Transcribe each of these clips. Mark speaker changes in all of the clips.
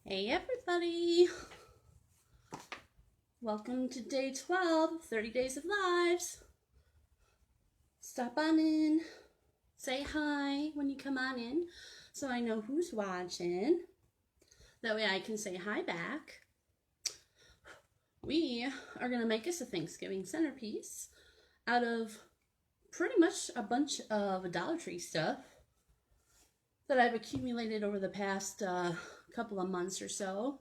Speaker 1: Hey everybody! Welcome to day 12, 30 Days of Lives. Stop on in, say hi when you come on in so I know who's watching. That way I can say hi back. We are going to make us a Thanksgiving centerpiece out of pretty much a bunch of Dollar Tree stuff that I've accumulated over the past couple of months or so.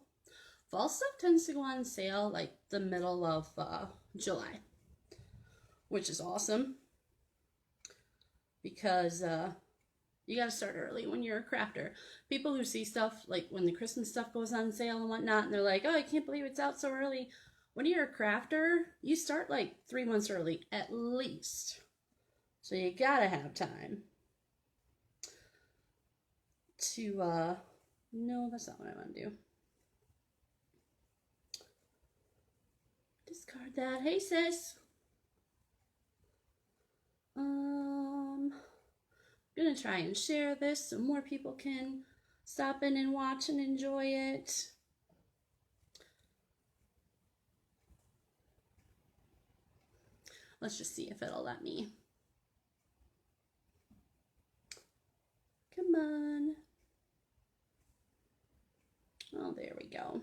Speaker 1: Fall stuff tends to go on sale like the middle of July, which is awesome because you got to start early when you're a crafter. People who see stuff like when the Christmas stuff goes on sale and whatnot, and they're like, oh, I can't believe it's out so early. When you're a crafter, you start like 3 months early at least. So you gotta have time to, no, that's not what I want to do. Discard that. Hey, sis. I'm gonna try and share this so more people can stop in and watch and enjoy it. Let's just see if it'll let me. Come on. Oh, there we go.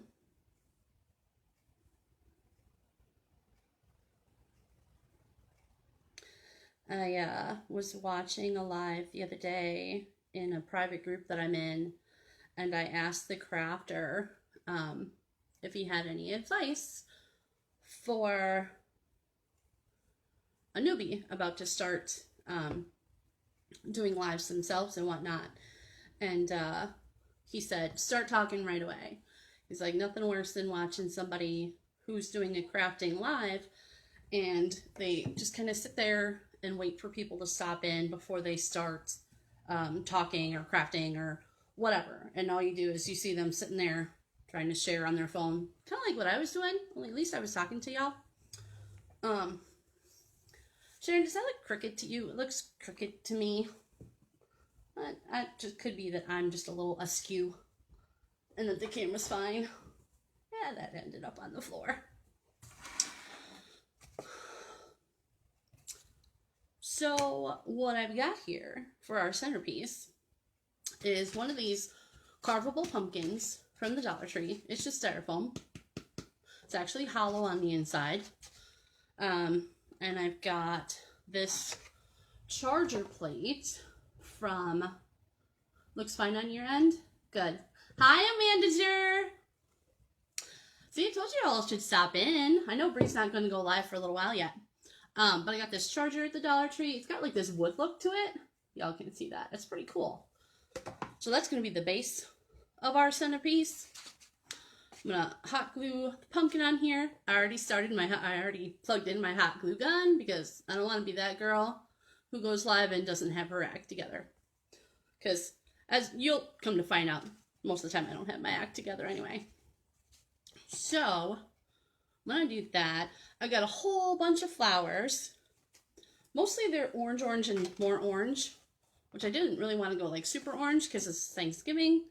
Speaker 1: I was watching a live the other day in a private group that I'm in, and I asked the crafter if he had any advice for a newbie about to start doing lives themselves and whatnot. And he said, start talking right away. He's like, nothing worse than watching somebody who's doing a crafting live and they just kind of sit there and wait for people to stop in before they start talking or crafting or whatever. And all you do is you see them sitting there trying to share on their phone. Kind of like what I was doing, only at least I was talking to y'all. Sharon, does that look crooked to you? It looks crooked to me. It just could be that I'm just a little askew and that the camera's fine. Yeah, that ended up on the floor. So what I've got here for our centerpiece is one of these carvable pumpkins from the Dollar Tree. It's just styrofoam. It's actually hollow on the inside. And I've got this charger plate from, looks fine on your end? Good. Hi, Amandager. See, I told you all should stop in. I know Bree's not going to go live for a little while yet. But I got this charger at the Dollar Tree. It's got like this wood look to it. Y'all can see that. It's pretty cool. So that's going to be the base of our centerpiece. I'm going to hot glue the pumpkin on here. I already plugged in my hot glue gun because I don't want to be that girl who goes live and doesn't have her act together. Because as you'll come to find out, most of the time I don't have my act together anyway. So when I do that, I got a whole bunch of flowers. Mostly they're orange, and more orange, which I didn't really want to go like super orange because it's Thanksgiving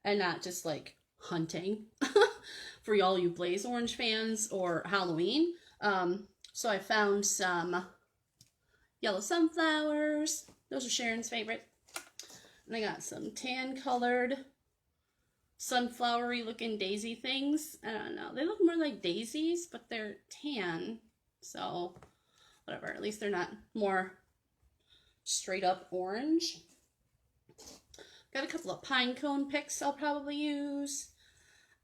Speaker 1: and not just like hunting for y'all you Blaze Orange fans or Halloween. So I found some yellow sunflowers. Those are Sharon's favorite. And I got some tan colored sunflowery looking daisy things. I don't know. They look more like daisies, but they're tan. So whatever. At least they're not more straight up orange. Got a couple of pine cone picks I'll probably use.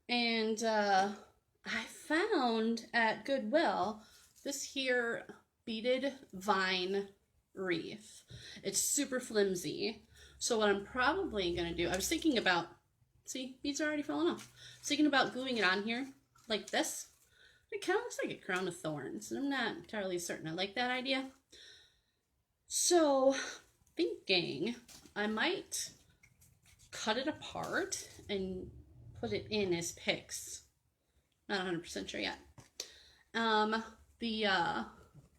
Speaker 1: And I found at Goodwill this here beaded vine wreath. It's super flimsy. So what I'm probably going to do, I was thinking about, see, beads are already falling off. I was thinking about gluing it on here like this. It kind of looks like a crown of thorns, and I'm not entirely certain I like that idea. So, thinking I might cut it apart and put it in as picks. Not 100% sure yet. The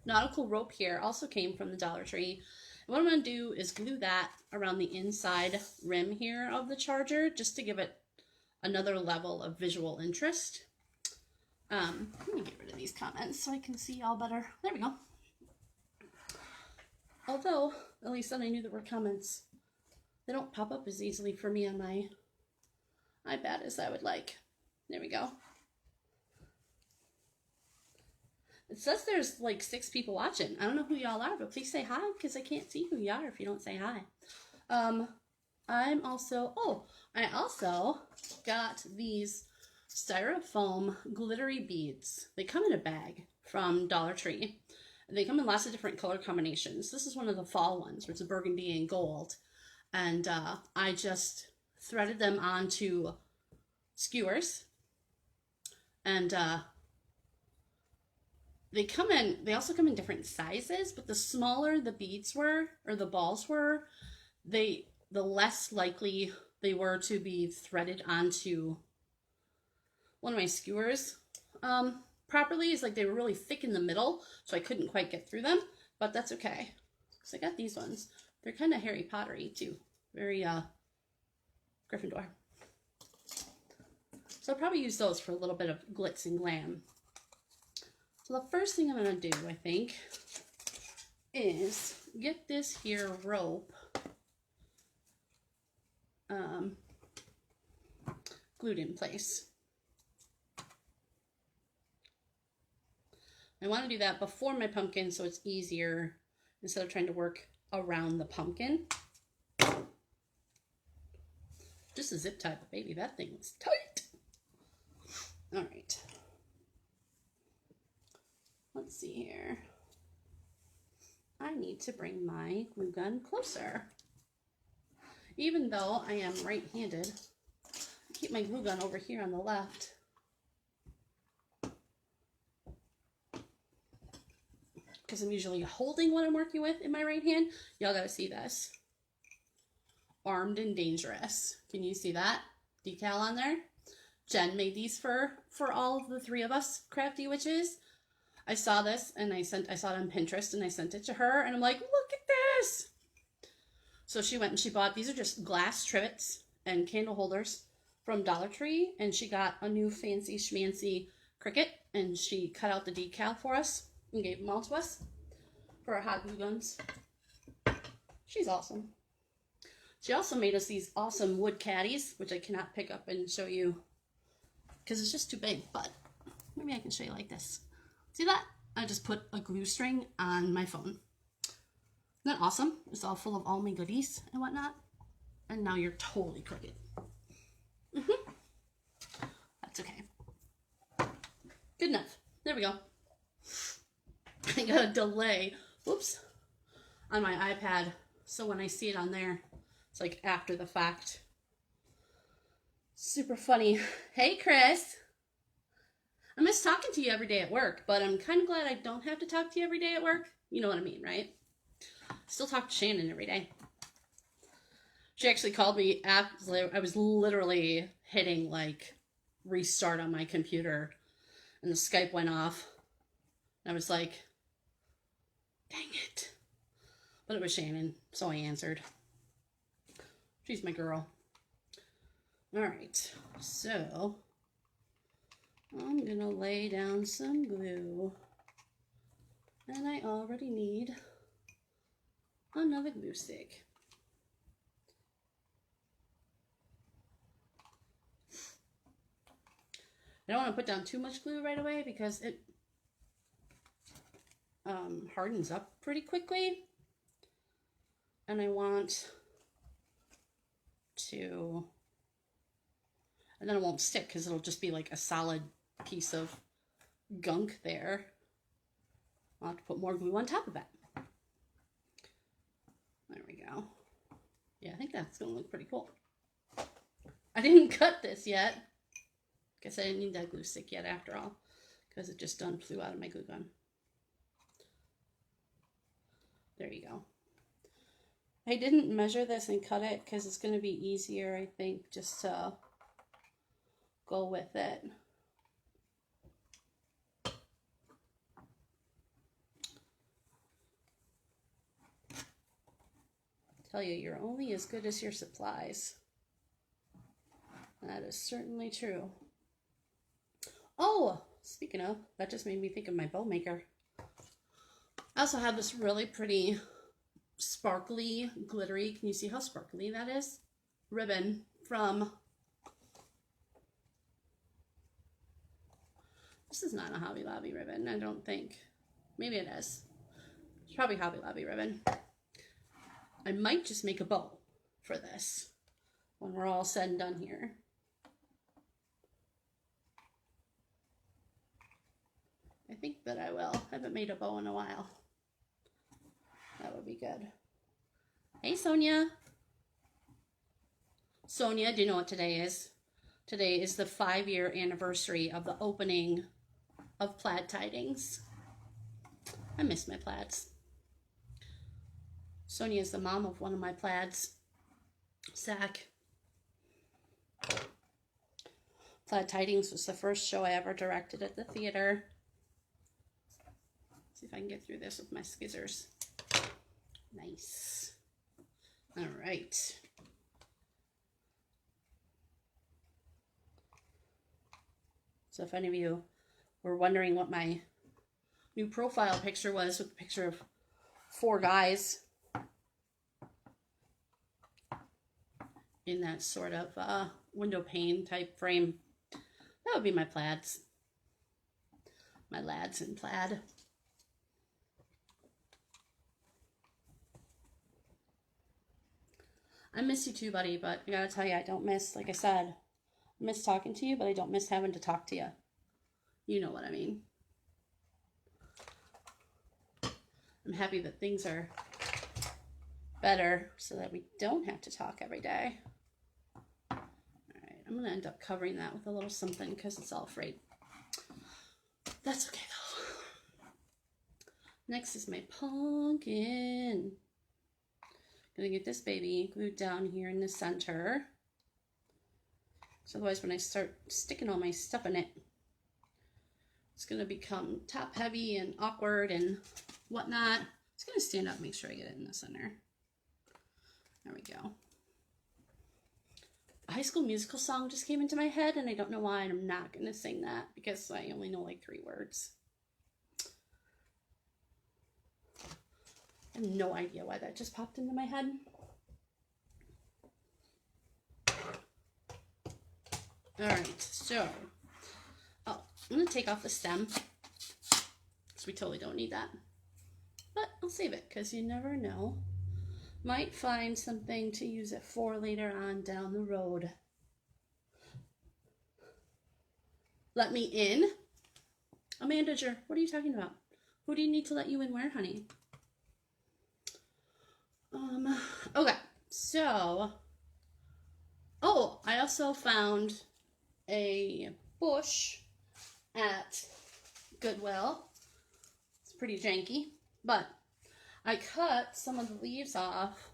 Speaker 1: nautical rope here also came from the Dollar Tree. What I'm going to do is glue that around the inside rim here of the charger just to give it another level of visual interest. Let me get rid of these comments so I can see y'all better. There we go. Although, at least then I knew there were comments. They don't pop up as easily for me on my iPad as I would like. There we go. It says there's like 6 people watching. I don't know who y'all are, but please say hi, because I can't see who you are if you don't say hi. I also got these styrofoam glittery beads. They come in a bag from Dollar Tree. They come in lots of different color combinations. This is one of the fall ones, where it's a burgundy and gold. And I just threaded them onto skewers. And they also come in different sizes, but the smaller the beads were, or the balls were, the less likely they were to be threaded onto one of my skewers properly. It's like they were really thick in the middle, so I couldn't quite get through them, but that's okay. So I got these ones. They're kind of Harry Pottery too. Very Gryffindor. So I'll probably use those for a little bit of glitz and glam. So the first thing I'm going to do, I think, is get this here rope glued in place. I want to do that before my pumpkin so it's easier instead of trying to work around the pumpkin. Just a zip tie, but baby, that thing was tight. All right. Let's see here. I need to bring my glue gun closer. Even though I am right-handed, I keep my glue gun over here on the left. Because I'm usually holding what I'm working with in my right hand. Y'all gotta see this. Armed and dangerous. Can you see that decal on there? Jen made these for all of the 3 of us crafty witches. I saw this and I saw it on Pinterest and I sent it to her and I'm like, look at this. So she went and she bought, these are just glass trivets and candle holders from Dollar Tree, and she got a new fancy schmancy Cricut and she cut out the decal for us and gave them all to us for our hot glue guns. She's awesome. She also made us these awesome wood caddies, which I cannot pick up and show you because it's just too big, but maybe I can show you like this. See that? I just put a glue string on my phone. Isn't that awesome? It's all full of all my goodies and whatnot. And now you're totally crooked. That's okay. Good enough. There we go. I got a delay, whoops, on my iPad. So when I see it on there, it's like after the fact. Super funny. Hey, Chris. I miss talking to you every day at work, but I'm kind of glad I don't have to talk to you every day at work. You know what I mean, right? Still talk to Shannon every day. She actually called me after I was literally hitting like restart on my computer and the Skype went off. And I was like, dang it. But it was Shannon, so I answered. She's my girl. All right, so I'm gonna lay down some glue, and I already need another glue stick. I don't want to put down too much glue right away because it hardens up pretty quickly, and I want to, and then it won't stick because it'll just be like a solid piece of gunk there. I'll have to put more glue on top of it. There we go. Yeah, I think that's gonna look pretty cool. I didn't cut this yet. Guess I didn't need that glue stick yet after all, because it just done flew out of my glue gun. There you go. I didn't measure this and cut it because it's going to be easier, I think, just to go with it. Tell you, you're only as good as your supplies. That is certainly true. Oh, speaking of, that just made me think of my bow maker. I also have this really pretty sparkly, glittery, can you see how sparkly that is? Ribbon from, this is not a Hobby Lobby ribbon, I don't think. Maybe it is. It's probably Hobby Lobby ribbon. I might just make a bow for this when we're all said and done here. I think that I will. I haven't made a bow in a while. That would be good. Hey, Sonia. Sonia, do you know what today is? Today is the 5-year anniversary of the opening of Plaid Tidings. I miss my plaids. Sonia is the mom of one of my plaids, Zach. Plaid Tidings was the first show I ever directed at the theater. See if I can get through this with my skizzers. Nice. All right. So if any of you were wondering what my new profile picture was, with a picture of 4 guys in that sort of window pane type frame, that would be my plaids. My lads in plaid. I miss you too, buddy, but I gotta tell you, I don't miss, like I said, I miss talking to you, but I don't miss having to talk to you. You know what I mean. I'm happy that things are better so that we don't have to talk every day. All right, I'm gonna end up covering that with a little something because it's all frayed. That's okay though. Next is my pumpkin. Gonna get this baby glued down here in the center. So otherwise when I start sticking all my stuff in it, it's gonna become top heavy and awkward and whatnot. It's gonna stand up, make sure I get it in the center. There we go. A High School Musical song just came into my head and I don't know why, and I'm not gonna sing that because I only know like 3 words. I have no idea why that just popped into my head. All right, so, oh, I'm gonna take off the stem because we totally don't need that. But I'll save it because you never know. Might find something to use it for later on down the road. Let me in? Amanda, what are you talking about? Who do you need to let you in where, honey? Okay, so, oh, I also found a bush at Goodwill. It's pretty janky, but I cut some of the leaves off,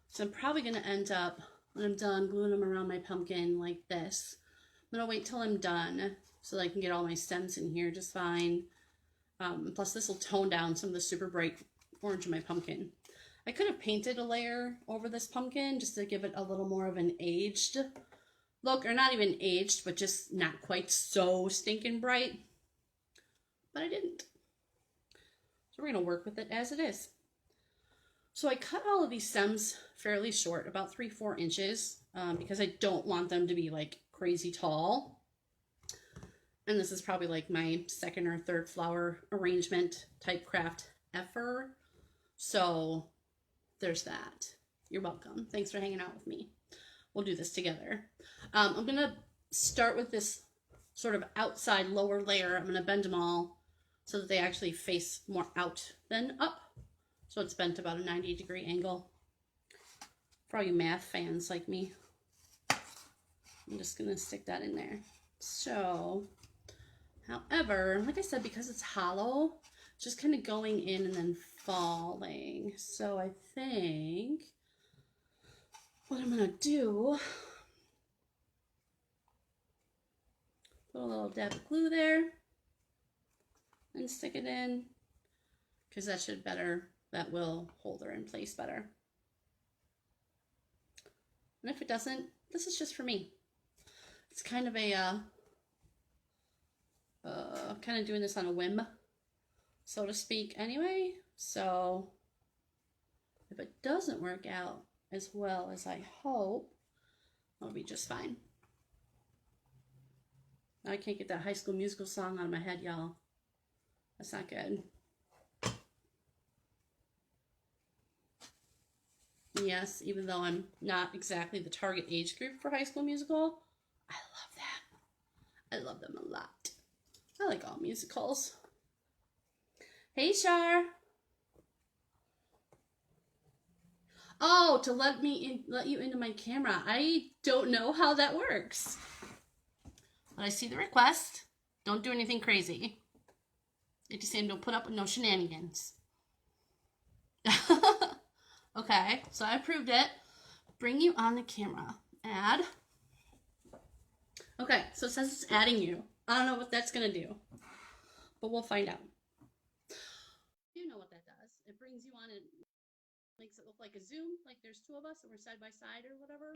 Speaker 1: so I'm probably going to end up, when I'm done, gluing them around my pumpkin like this. I'm going to wait till I'm done so that I can get all my stems in here just fine. Plus this will tone down some of the super bright orange in my pumpkin. I could have painted a layer over this pumpkin just to give it a little more of an aged look, or not even aged, but just not quite so stinking bright. But I didn't. So we're going to work with it as it is. So I cut all of these stems fairly short, about 3-4 inches, because I don't want them to be like crazy tall. And this is probably like my 2nd or 3rd flower arrangement type craft effort. So there's that. You're welcome. Thanks for hanging out with me. We'll do this together. I'm going to start with this sort of outside lower layer. I'm going to bend them all so that they actually face more out than up. So it's bent about a 90-degree angle. For all you math fans like me, I'm just going to stick that in there. So, however, like I said, because it's hollow, it's just kind of going in and then falling. So I think what I'm going to do, put a little dab of glue there and stick it in, because that will hold her in place better. And if it doesn't, this is just for me. it's kind of a kind of doing this on a whim, so to speak, anyway. So if it doesn't work out as well as I hope, I'll be just fine. I can't get that High School Musical song out of my head, y'all. That's not good. Yes, even though I'm not exactly the target age group for High School Musical, I love them. I love them a lot. I like all musicals. Hey, Shar. Oh, to let you into my camera. I don't know how that works. But I see the request. Don't do anything crazy. It just saying don't put up with no shenanigans. Okay, so I approved it. Bring you on the camera. Add. Okay, so it says it's adding you. I don't know what that's going to do, but we'll find out. You know what that does. It brings you on and makes it look like a Zoom, like there's two of us and we're side by side or whatever.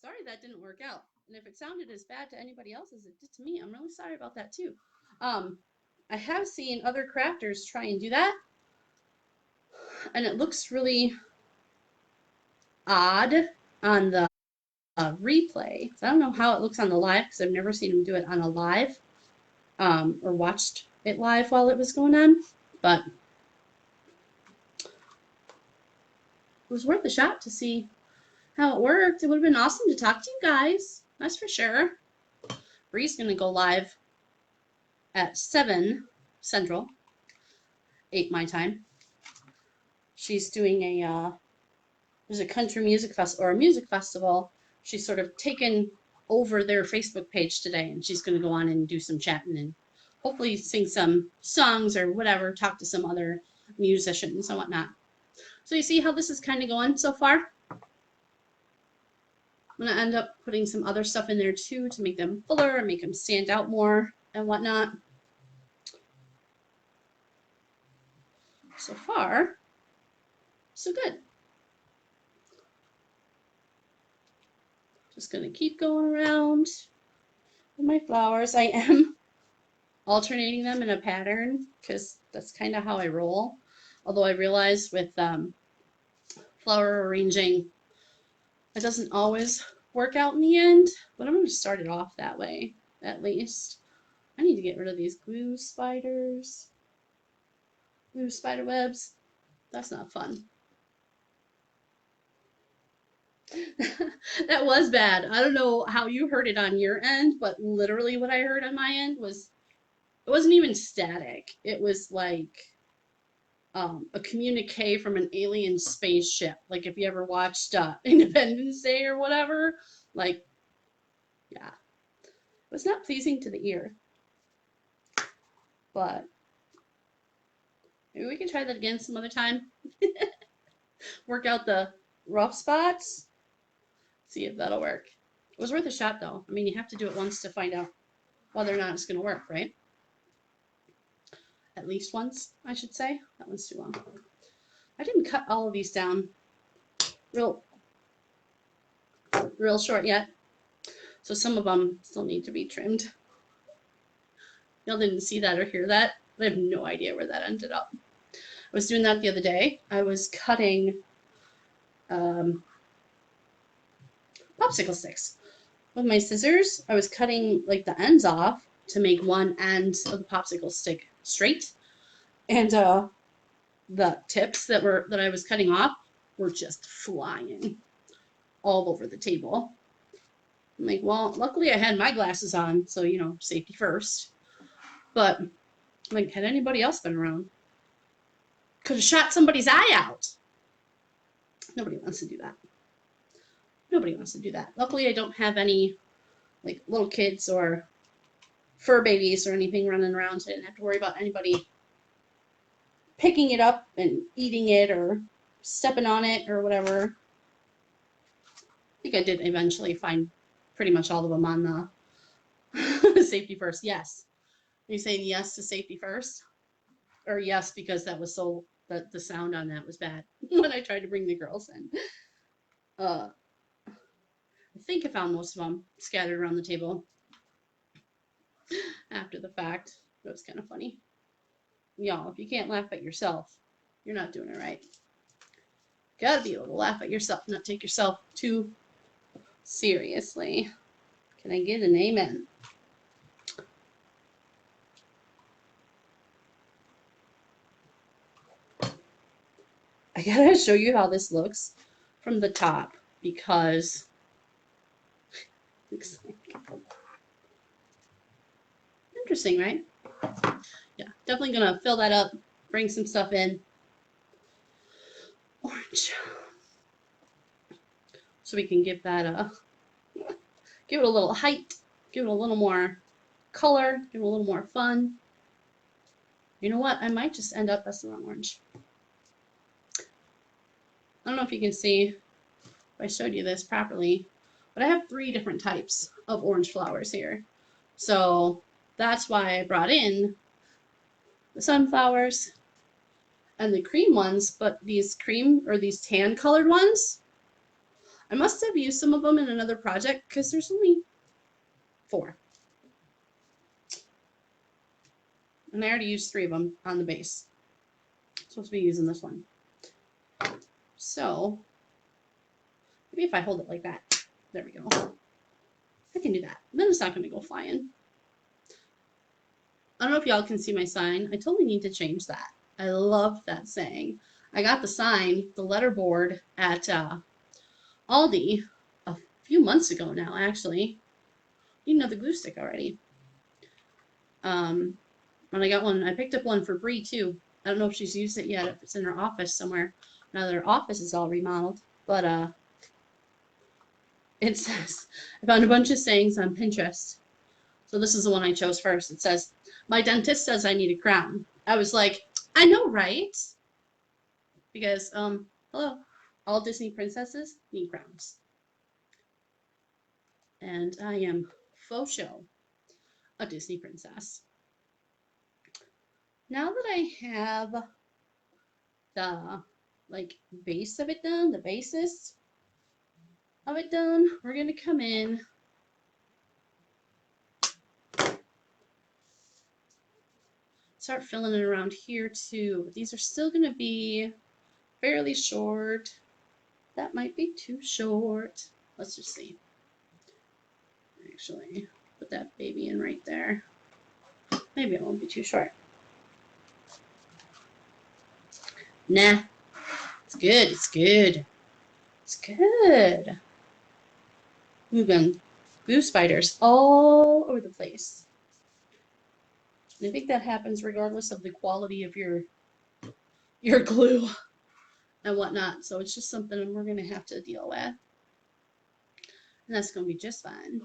Speaker 1: Sorry that didn't work out. And if it sounded as bad to anybody else as it did to me, I'm really sorry about that too. I have seen other crafters try and do that, and it looks really odd on the replay. So I don't know how it looks on the live because I've never seen them do it on a live or watched it live while it was going on, but it was worth a shot to see how it worked. It would have been awesome to talk to you guys. That's for sure. Bree's going to go live at 7 Central, 8 my time. She's doing there's a country music festival or a music festival. She's sort of taken over their Facebook page today, and she's going to go on and do some chatting and hopefully sing some songs or whatever, talk to some other musicians and whatnot. So you see how this is kind of going so far? I'm going to end up putting some other stuff in there too to make them fuller and make them stand out more and whatnot. So far, so good. Just going to keep going around with my flowers. I am alternating them in a pattern because that's kind of how I roll. Although I realize with flower arranging, it doesn't always work out in the end, but I'm going to start it off that way, at least. I need to get rid of these glue spiders. Glue spider webs. That's not fun. That was bad. I don't know how you heard it on your end, but literally what I heard on my end was, it wasn't even static. It was like a communique from an alien spaceship. Like if you ever watched Independence Day or whatever, like, yeah. It was not pleasing to the ear. But maybe we can try that again some other time. Work out the rough spots. See if that'll work. It was worth a shot though. I mean, you have to do it once to find out whether or not it's going to work, right? At least once, I should say. That one's too long. I didn't cut all of these down real short yet. So some of them still need to be trimmed. Y'all didn't see that or hear that. I have no idea where that ended up. I was doing that the other day. I was cutting popsicle sticks with my scissors. I was cutting like the ends off to make one end of the popsicle stick straight, and the tips that I was cutting off were just flying all over the table. I'm like, well, luckily I had my glasses on, so you know, safety first. But, like, had anybody else been around, could have shot somebody's eye out. Nobody wants to do that. Nobody wants to do that. Luckily, I don't have any, like, little kids or fur babies or anything running around, so I didn't have to worry about anybody picking it up and eating it or stepping on it or whatever. I think I did eventually find pretty much all of them on the safety first. Yes. Are you saying yes to safety first? Or yes, because that was so, that the sound on that was bad when I tried to bring the girls in. I think I found most of them scattered around the table after the fact. It was kind of funny. Y'all, if you can't laugh at yourself, you're not doing it right. Gotta be able to laugh at yourself, not take yourself too seriously. Can I get an amen? I gotta show you how this looks from the top because interesting, right? Yeah, definitely gonna fill that up, bring some stuff in. Orange. So we can give that give it a little height, give it a little more color, give it a little more fun. You know what? I might just end up, that's the wrong orange. I don't know if you can see if I showed you this properly, but I have 3 different types of orange flowers here. So that's why I brought in the sunflowers and the cream ones, but these cream or these tan colored ones, I must have used some of them in another project because there's only 4. And I already used 3 of them on the base. I'm supposed to be using this one. So maybe if I hold it like that, there we go. I can do that. Then it's not going to go flying. I don't know if y'all can see my sign. I totally need to change that. I love that saying. I got the sign, the letterboard at Aldi a few months ago now, actually. You know the glue stick already. And I got one. I picked up one for Bree too. I don't know if she's used it yet. If it's in her office somewhere. Now that her office is all remodeled, but it says I found a bunch of sayings on Pinterest. So this is the one I chose first. It says, "My dentist says I need a crown." I was like, I know, right? Because hello, all Disney princesses need crowns, and I am faux show a Disney princess. Now that I have the base of it done, the basis of it done, we're gonna come in start filling it around here too. But these are still gonna be fairly short. That might be too short. Let's just see. Actually, put that baby in right there. Maybe it won't be too short. Nah, it's good. It's good. It's good. We've been glue spiders all over the place. And I think that happens regardless of the quality of your glue and whatnot. So it's just something we're gonna have to deal with. And that's gonna be just fine.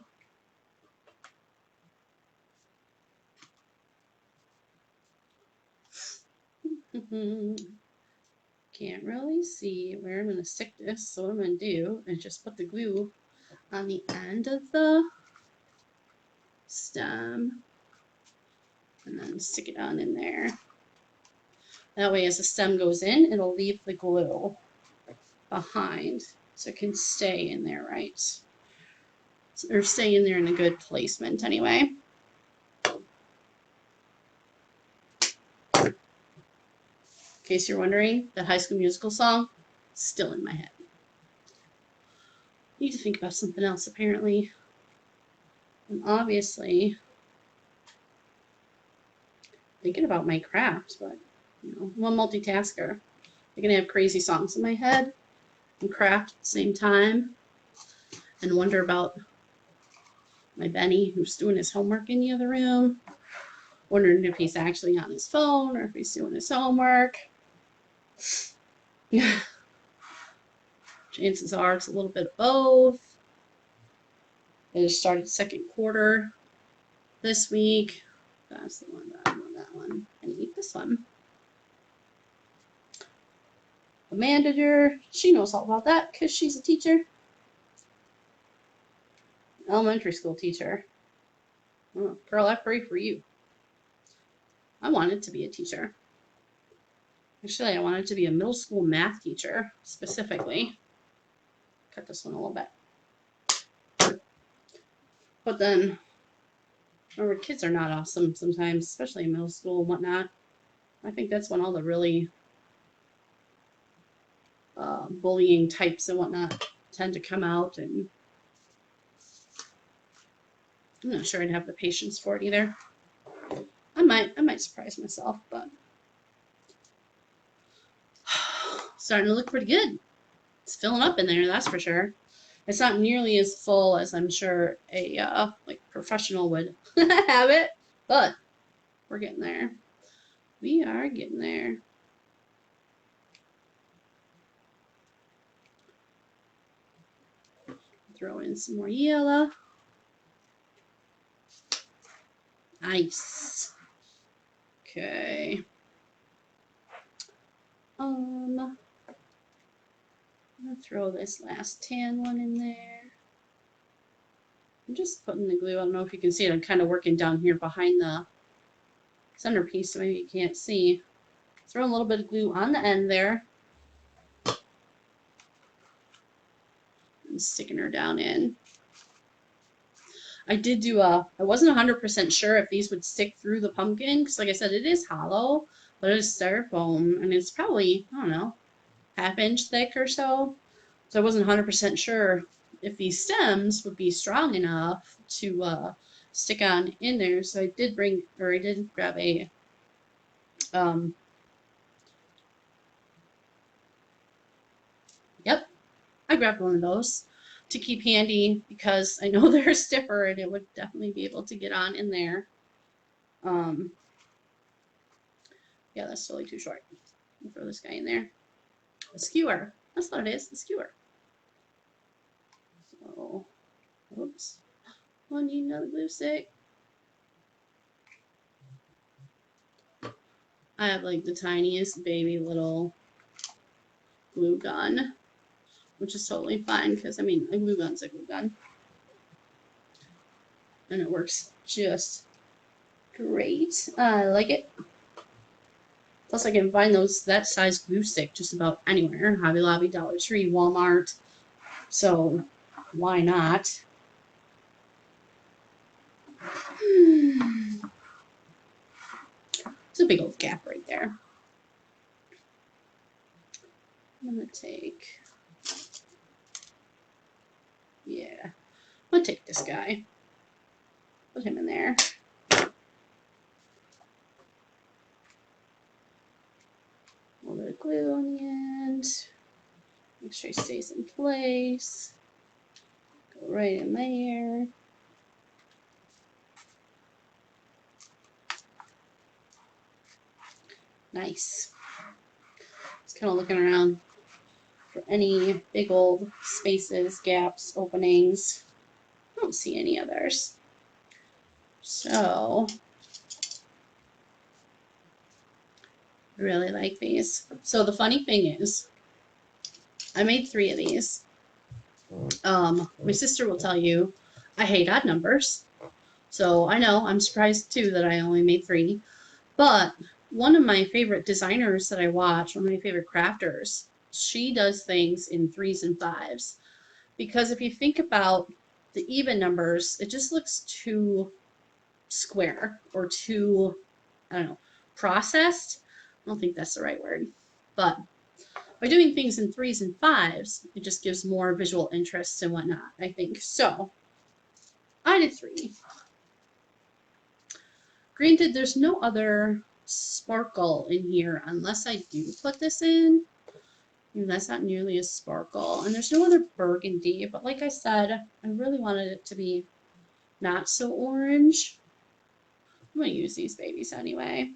Speaker 1: Can't really see where I'm gonna stick this, so what I'm gonna do is just put the glue on the end of the stem and then stick it on in there. That way as the stem goes in, it'll leave the glue behind so it can stay in there right. Or stay in there in a good placement anyway. In case you're wondering, that High School Musical song, still in my head. Need to think about something else apparently. And obviously, thinking about my craft, but you know, I'm a multitasker. I can have crazy songs in my head and craft at the same time and wonder about my Benny who's doing his homework in the other room. wondering if he's actually on his phone or if he's doing his homework. Chances are it's a little bit of both. I just started second quarter this week. That's the one, that one. And eat this one. The manager, she knows all about that because she's a teacher. Elementary school teacher. Oh, girl, I pray for you. I wanted to be a teacher. Actually, I wanted to be a middle school math teacher, specifically. Cut this one a little bit. But then, our kids are not awesome sometimes, especially in middle school and whatnot. I think that's when all the really bullying types and whatnot tend to come out, and I'm not sure I'd have the patience for it either. I might surprise myself, but starting to look pretty good. It's filling up in there, that's for sure. It's not nearly as full as I'm sure a like professional would have it, but we're getting there. We are getting there. Throw in some more yellow. Nice. Okay. I'm gonna throw this last tan one in there. I'm just putting the glue. I don't know if you can see it. I'm kind of working down here behind the centerpiece, so maybe you can't see. Throw a little bit of glue on the end there. And sticking her down in. I did do I wasn't 100% sure if these would stick through the pumpkin, because like I said, it is hollow, but it is styrofoam, and it's probably, I don't know, half-inch thick or so. So I wasn't 100% sure if these stems would be strong enough to stick on in there. So I did grab a yep, I grabbed one of those to keep handy because I know they're stiffer and it would definitely be able to get on in there. Yeah, that's totally too short. I'll throw this guy in there. A skewer. That's what it is, the skewer. So, oops. I need another glue stick. I have like the tiniest baby little glue gun, which is totally fine because I mean a glue gun's a glue gun. And it works just great. I like it. Plus I can find that size glue stick just about anywhere. Hobby Lobby, Dollar Tree, Walmart. So why not? It's a big old gap right there. I'm gonna take, yeah, I'm gonna take this guy, put him in there. A little bit of glue on the end, make sure he stays in place. Go right in there. Nice. Just kind of looking around for any big old spaces, gaps, openings. I don't see any others. So, I really like these. So the funny thing is, I made 3 of these. My sister will tell you I hate odd numbers. So I know, I'm surprised too that I only made 3. But one of my favorite designers that I watch, one of my favorite crafters, she does things in 3s and 5s. Because if you think about the even numbers, it just looks too square or too, I don't know, processed. I don't think that's the right word. But by doing things in 3s and 5s, it just gives more visual interest and whatnot, I think. So I did 3. Granted, there's no other sparkle in here unless I do put this in. And that's not nearly as sparkle. And there's no other burgundy, but like I said, I really wanted it to be not so orange. I'm going to use these babies anyway.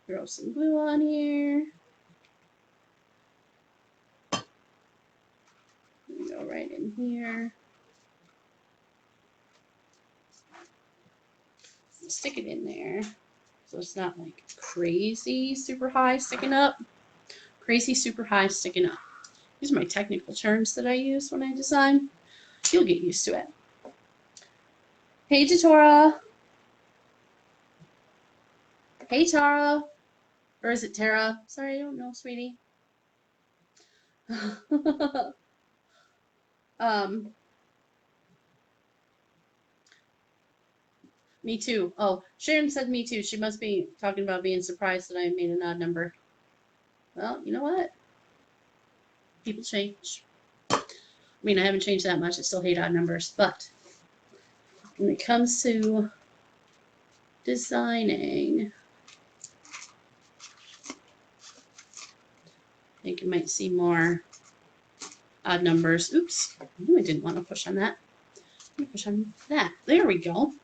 Speaker 1: Throw some glue on here. Go right in here. Stick it in there so it's not like crazy super high sticking up. Crazy super high sticking up. These are my technical terms that I use when I design. You'll get used to it. Hey, Tora. Hey, Tara. Or is it Tara? Sorry, I don't know, sweetie. Me too. Oh, Sharon said me too. She must be talking about being surprised that I made an odd number. Well, you know what? People change. I mean, I haven't changed that much. I still hate odd numbers. But when it comes to designing, I think you might see more odd numbers. Oops. I knew I didn't want to push on that. Let me push on that. There we go.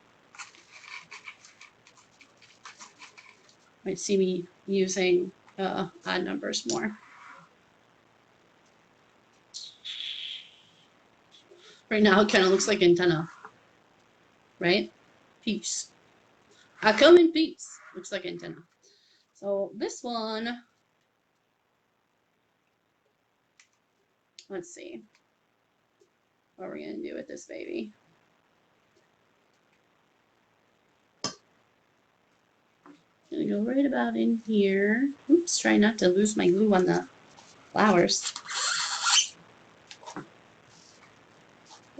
Speaker 1: Might see me using odd numbers more. Right now, it kind of looks like antenna, right? Peace. I come in peace. Looks like antenna. So this one, let's see. What are we going to do with this baby? Gonna go right about in here. Oops, try not to lose my glue on the flowers.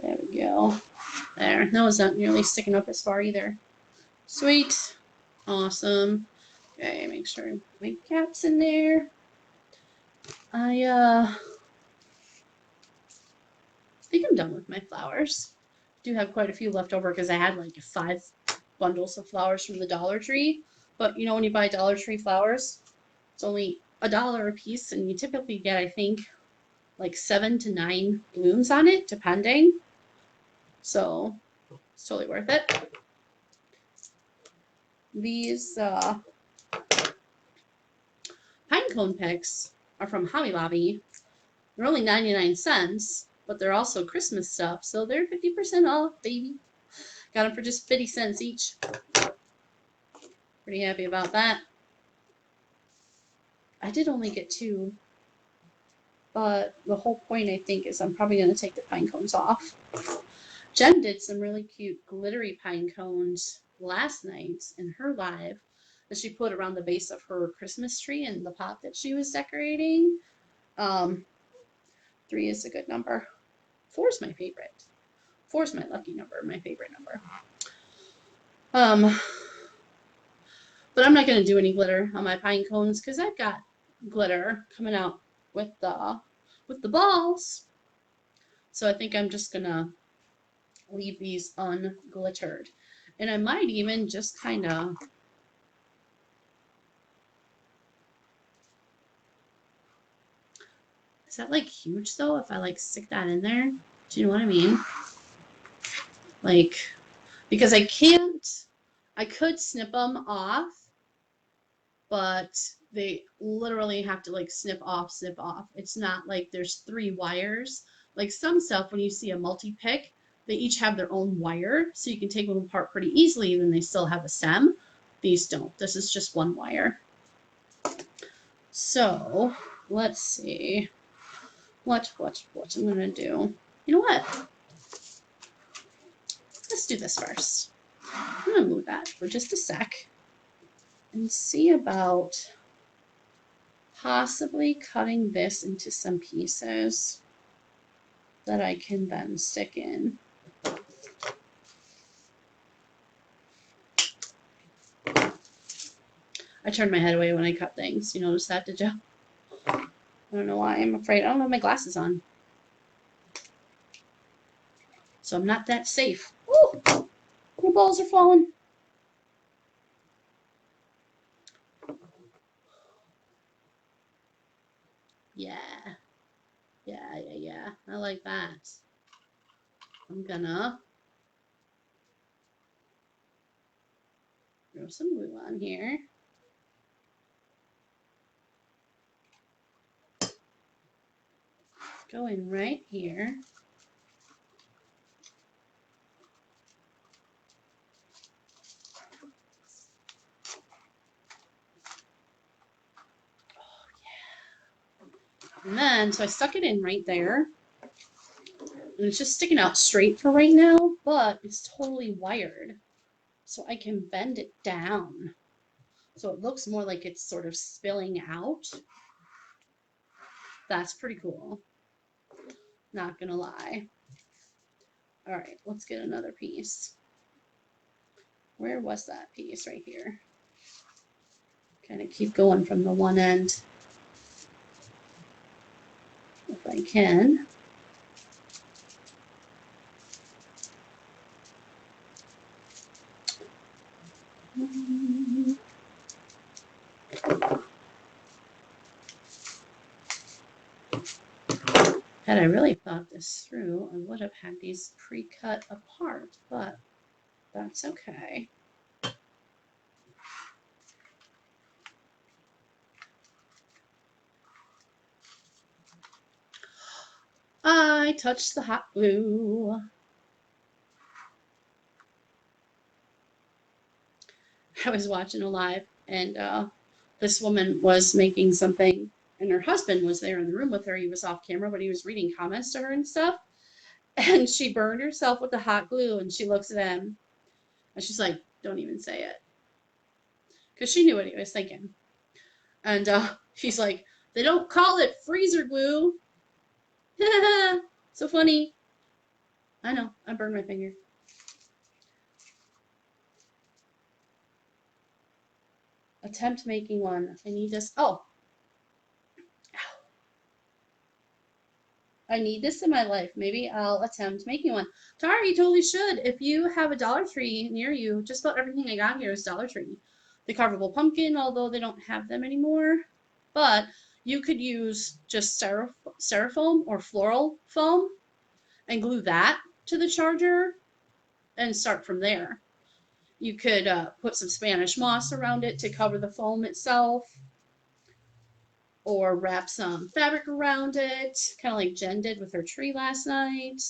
Speaker 1: There we go. There. That was not nearly sticking up as far either. Sweet. Awesome. Okay, make sure my cap's in there. I think I'm done with my flowers. I do have quite a few left over because I had like 5 bundles of flowers from the Dollar Tree. But you know, when you buy Dollar Tree flowers, it's only $1 a piece, and you typically get, I think, like 7 to 9 blooms on it, depending. So it's totally worth it. These pine cone picks are from Hobby Lobby. They're only 99 cents, but they're also Christmas stuff, so they're 50% off, baby. Got them for just 50 cents each. Pretty happy about that. I did only get 2, but the whole point, I think, is I'm probably going to take the pine cones off. Jen did some really cute glittery pine cones last night in her live that she put around the base of her Christmas tree in the pot that she was decorating. 3 is a good number. 4 is my favorite. 4 is my lucky number, my favorite number. But I'm not going to do any glitter on my pine cones because I've got glitter coming out with the balls. So I think I'm just going to leave these unglittered. And I might even just kind of is that like huge though if I like stick that in there? Do you know what I mean? Like, because I could snip them off, but they literally have to like snip off. It's not like there's 3 wires. Like some stuff, when you see a multi-pick, they each have their own wire, so you can take them apart pretty easily, and then they still have a stem. These don't. This is just 1 wire. So let's see what I'm gonna do. You know what? Let's do this first. I'm gonna move that for just a sec and see about possibly cutting this into some pieces that I can then stick in. I turned my head away when I cut things. You notice that, did you? I don't know why. I'm afraid. I don't have my glasses on. So I'm not that safe. Ooh! My balls are falling. Yeah. I like that. I'm gonna Throw some glue on here. Go in right here. And then, so I stuck it in right there. And it's just sticking out straight for right now, but it's totally wired. So I can bend it down. So it looks more like it's sort of spilling out. That's pretty cool. Not gonna lie. All right, let's get another piece. Where was that piece? Right here. Kind of keep going from the one end. If I can. Had I really thought this through, I would have had these pre-cut apart, but that's okay. I touched the hot glue. I was watching a live, and this woman was making something, and her husband was there in the room with her. He was off camera, but he was reading comments to her and stuff. And she burned herself with the hot glue, and she looks at him, and she's like, "Don't even say it," because she knew what he was thinking. And she's like, "They don't call it freezer glue." So funny. I know. I burned my finger. Attempt making one. I need this. Oh. I need this in my life. Maybe I'll attempt making one. Tara, you totally should. If you have a Dollar Tree near you, just about everything I got here is Dollar Tree. The carvable pumpkin, although they don't have them anymore. But you could use just styrofoam or floral foam and glue that to the charger and start from there. You could put some Spanish moss around it to cover the foam itself, or wrap some fabric around it, kind of like Jen did with her tree last night.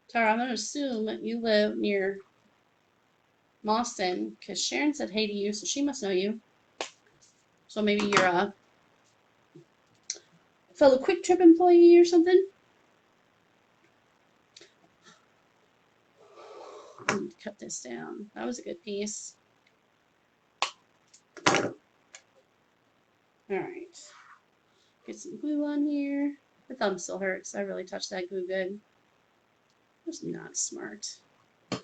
Speaker 1: Tara, I'm going to assume that you live near Boston because Sharon said hey to you, so she must know you. So maybe you're a fellow Quick Trip employee or something. Cut this down. That was a good piece. All right. Get some glue on here. The thumb still hurts. I really touched that glue good. That's not smart. So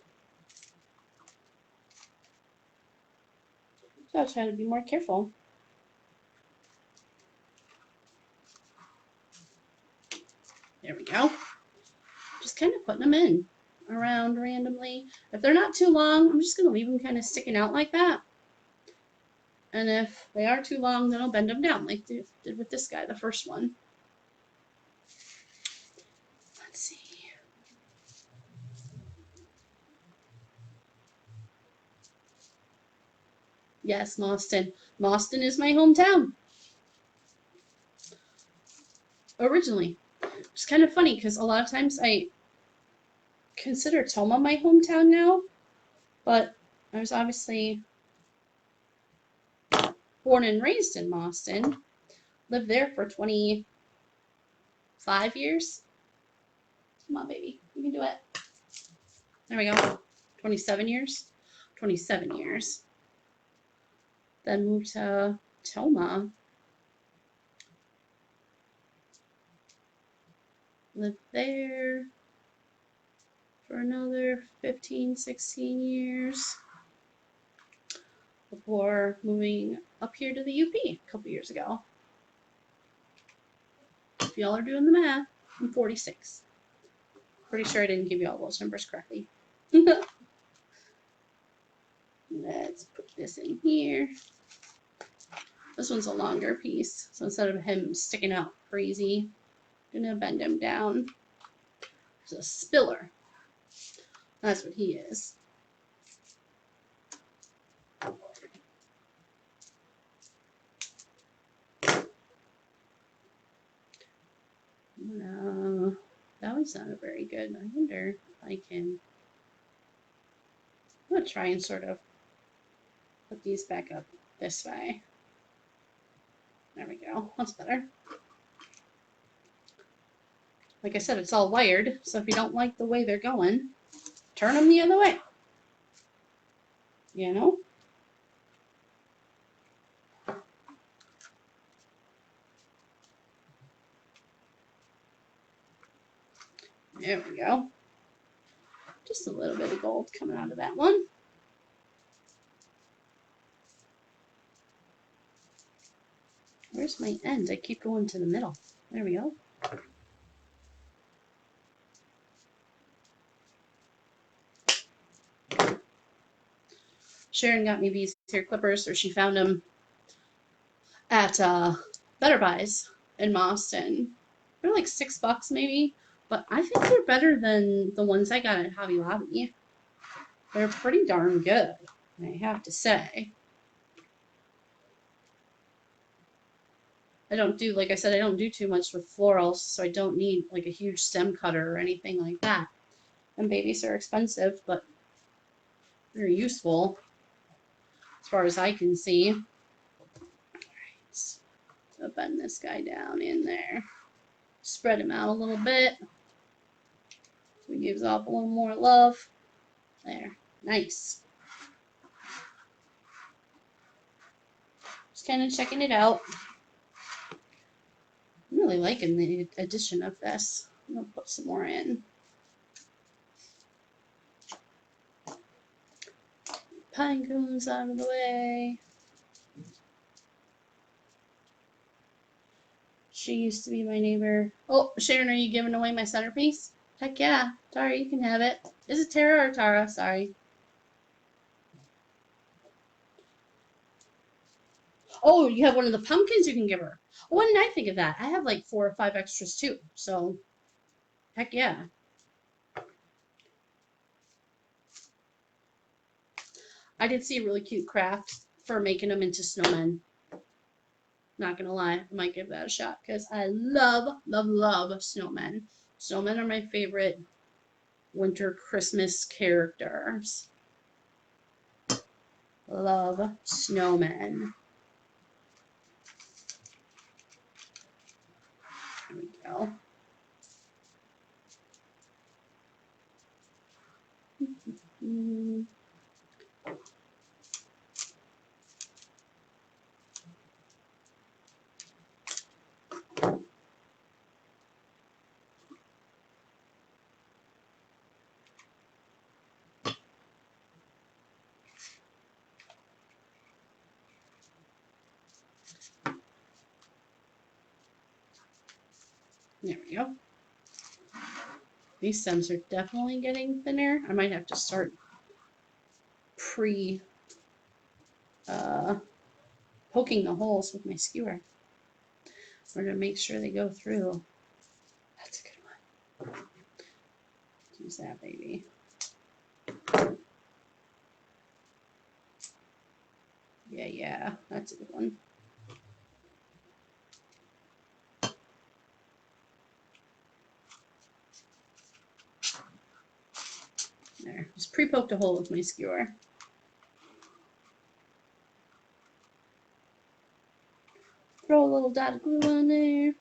Speaker 1: I'll try to be more careful. There we go. Just kind of putting them in around randomly. If they're not too long, I'm just going to leave them kind of sticking out like that. And if they are too long, then I'll bend them down like I did with this guy, the first one. Let's see. Yes, Mauston. Mauston is my hometown. Originally. It's kind of funny because a lot of times I consider Toma my hometown now, but I was obviously born and raised in Mauston. Lived there for 25 years. Come on, baby. You can do it. There we go. 27 years. 27 years. Then moved to Toma. Lived there for another 15, 16 years before moving up here to the UP a couple years ago. If y'all are doing the math, I'm 46. Pretty sure I didn't give you all those numbers correctly. Let's put this in here. This one's a longer piece, so instead of him sticking out crazy, I'm gonna bend him down. a spiller. That's what he is. No, that was not very good. I wonder if I can. I'm gonna try and sort of put these back up this way. There we go. That's better. Like I said, it's all wired, so if you don't like the way they're going, turn them the other way. You know? There we go. Just a little bit of gold coming out of that one. Where's my end? I keep going to the middle. There we go. Sharon got me these hair clippers, or she found them at Better Buys in Boston. They're like $6 maybe, but I think they're better than the ones I got at Hobby Lobby. They're pretty darn good, I have to say. I don't do, like I said, I don't do too much with florals, so I don't need like a huge stem cutter or anything like that. And babies are expensive, but they're useful as far as I can see. All right, so bend this guy down in there. Spread him out a little bit. So he gives off a little more love. There, nice. Just kind of checking it out. I'm really liking the addition of this. I'm gonna put some more in. Pine cones out of the way. She used to be my neighbor. Oh, Sharon, are you giving away my centerpiece? Heck yeah. Tara, you can have it. Is it Tara or Tara? Sorry. Oh, you have one of the pumpkins you can give her. When did I think of that? I have like 4 or 5 extras too. So, heck yeah. I did see a really cute craft for making them into snowmen. Not gonna lie, I might give that a shot because I love, love, love snowmen. Snowmen are my favorite winter Christmas characters. Love snowmen. There we go. There we go. These stems are definitely getting thinner. I might have to start poking the holes with my skewer. We're gonna make sure they go through. That's a good one. Use that baby. Yeah, that's a good one. There, just pre-poked a hole with my skewer. Throw a little dot of glue on there.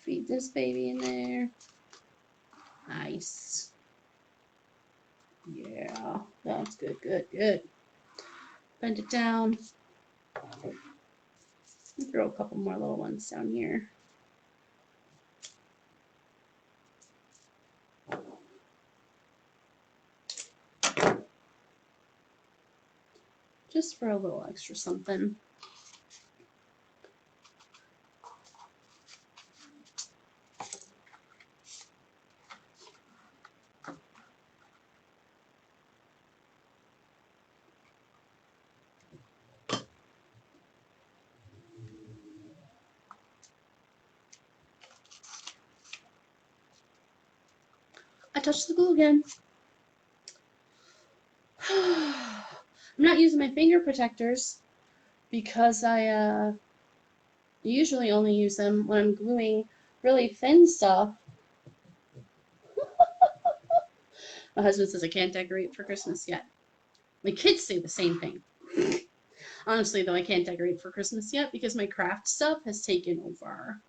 Speaker 1: Feed this baby in there. Nice. Yeah, that's good, good, good. Bend it down. Throw a couple more little ones down here. Just for a little extra something. touch the glue again. I'm not using my finger protectors because I usually only use them when I'm gluing really thin stuff. My husband says I can't decorate for Christmas yet. My kids say the same thing. Honestly, though, I can't decorate for Christmas yet because my craft stuff has taken over.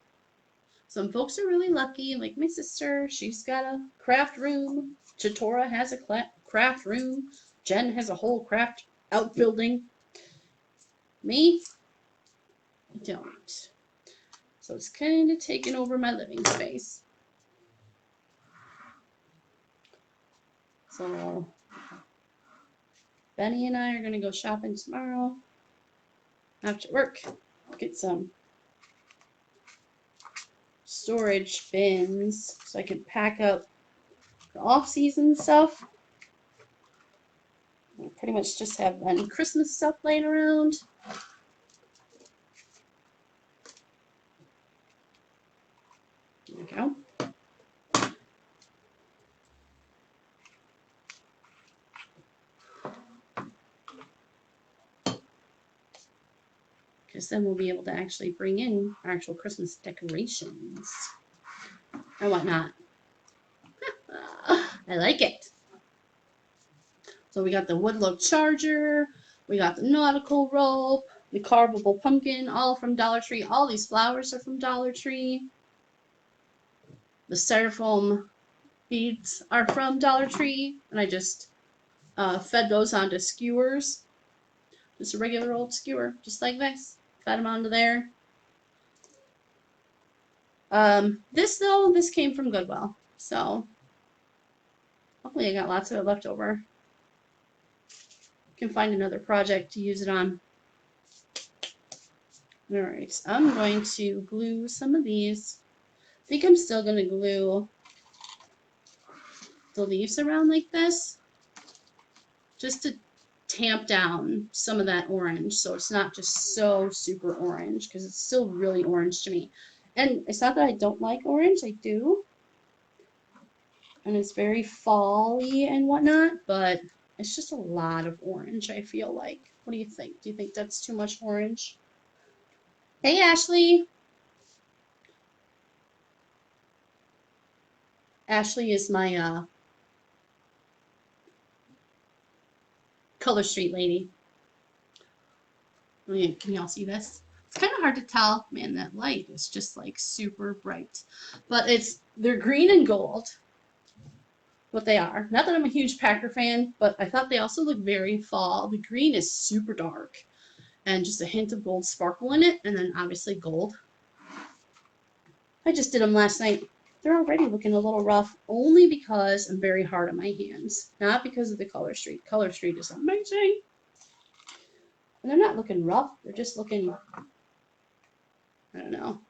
Speaker 1: Some folks are really lucky, like my sister. She's got a craft room. Chatora has a craft room. Jen has a whole craft outbuilding. Me, I don't. So it's kind of taken over my living space. So Benny and I are going to go shopping tomorrow after work. Get some storage bins so I can pack up the off-season stuff. I pretty much just have any Christmas stuff laying around. There we go. Because then we'll be able to actually bring in our actual Christmas decorations and whatnot. I like it. So we got the wood-look charger, we got the nautical rope, the carvable pumpkin, all from Dollar Tree. All these flowers are from Dollar Tree. The styrofoam beads are from Dollar Tree, and I just fed those onto skewers. Just a regular old skewer, just like this. Fed them onto there. This came from Goodwill, so hopefully I got lots of it left over. Can find another project to use it on. Alright, I'm going to glue some of these. I think I'm still going to glue the leaves around like this, just to tamp down some of that orange so it's not just so super orange, because it's still really orange to me. And it's not that I don't like orange, I do. And it's very fall-y and whatnot, but it's just a lot of orange, I feel like. What do you think? Do you think that's too much orange? Hey, Ashley. Ashley is my Color Street lady. Can y'all see this? It's kind of hard to tell. Man, that light is just like super bright. But they're green and gold. What they are. Not that I'm a huge Packer fan, but I thought they also look very fall. The green is super dark and just a hint of gold sparkle in it, and then obviously gold. I just did them last night. They're already looking a little rough, only because I'm very hard on my hands, not because of the Color Street. Color Street is amazing. And they're not looking rough, they're just looking, I don't know.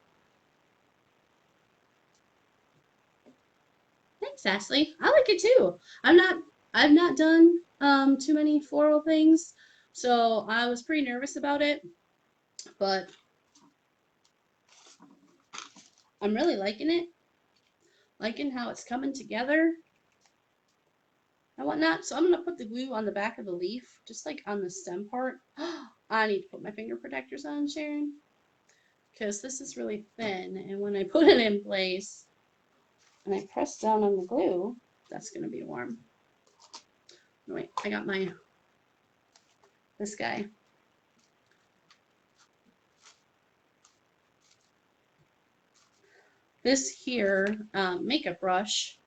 Speaker 1: Thanks, Ashley. I like it too. I've not done too many floral things, so I was pretty nervous about it, but I'm really liking it. Liking how it's coming together and whatnot. So I'm gonna put the glue on the back of the leaf, just like on the stem part. I need to put my finger protectors on, Sharon, because this is really thin, and when I put it in place and I press down on the glue, that's gonna be warm. Wait, I got this guy. This here makeup brush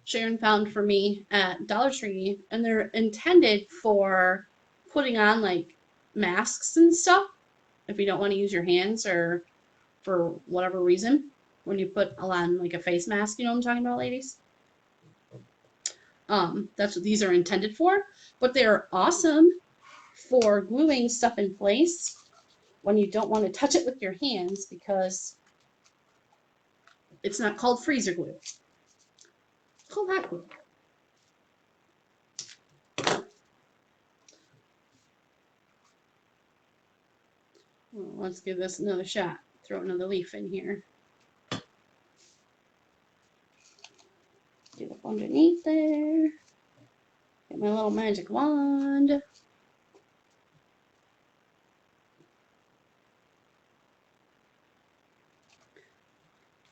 Speaker 1: Sharon found for me at Dollar Tree, and they're intended for putting on like masks and stuff if you don't want to use your hands or for whatever reason when you put on like a face mask. You know what I'm talking about, ladies? That's what these are intended for, but they're awesome for gluing stuff in place when you don't want to touch it with your hands, because it's not called freezer glue. It's called hot glue. Well, let's give this another shot. Throw another leaf in here. do up underneath there. Get my little magic wand. Are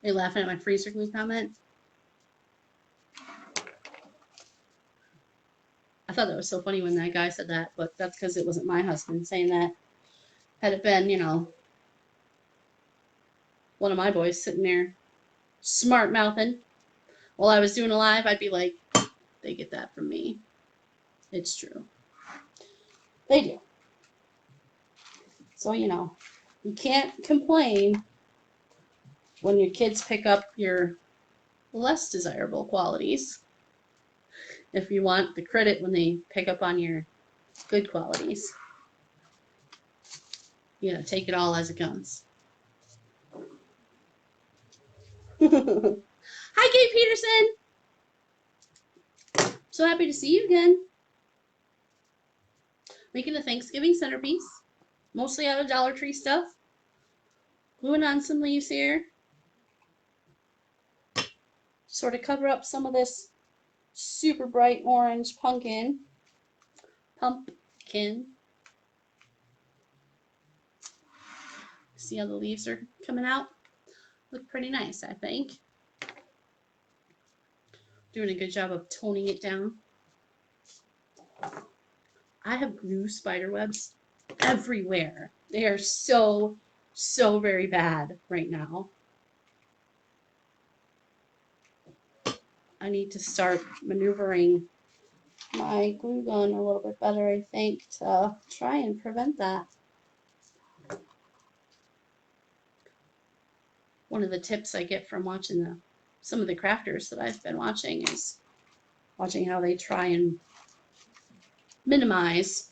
Speaker 1: you laughing at my freezer glue comment? I thought that was so funny when that guy said that, but that's because it wasn't my husband saying that. Had it been, you know, one of my boys sitting there smart mouthing while I was doing a live, I'd be like, they get that from me. It's true. They do. So, you know, you can't complain when your kids pick up your less desirable qualities. If you want the credit when they pick up on your good qualities, you gotta take it all as it comes. Hi, Kate Peterson. So happy to see you again. Making a Thanksgiving centerpiece, mostly out of Dollar Tree stuff. Gluing on some leaves here. Sort of cover up some of this super bright orange pumpkin. See how the leaves are coming out? Look pretty nice, I think. Doing a good job of toning it down. I have glue spider webs everywhere. They are so very bad right now. I need to start maneuvering my glue gun a little bit better, I think, to try and prevent that. One of the tips I get from watching some of the crafters that I've been watching is watching how they try and minimize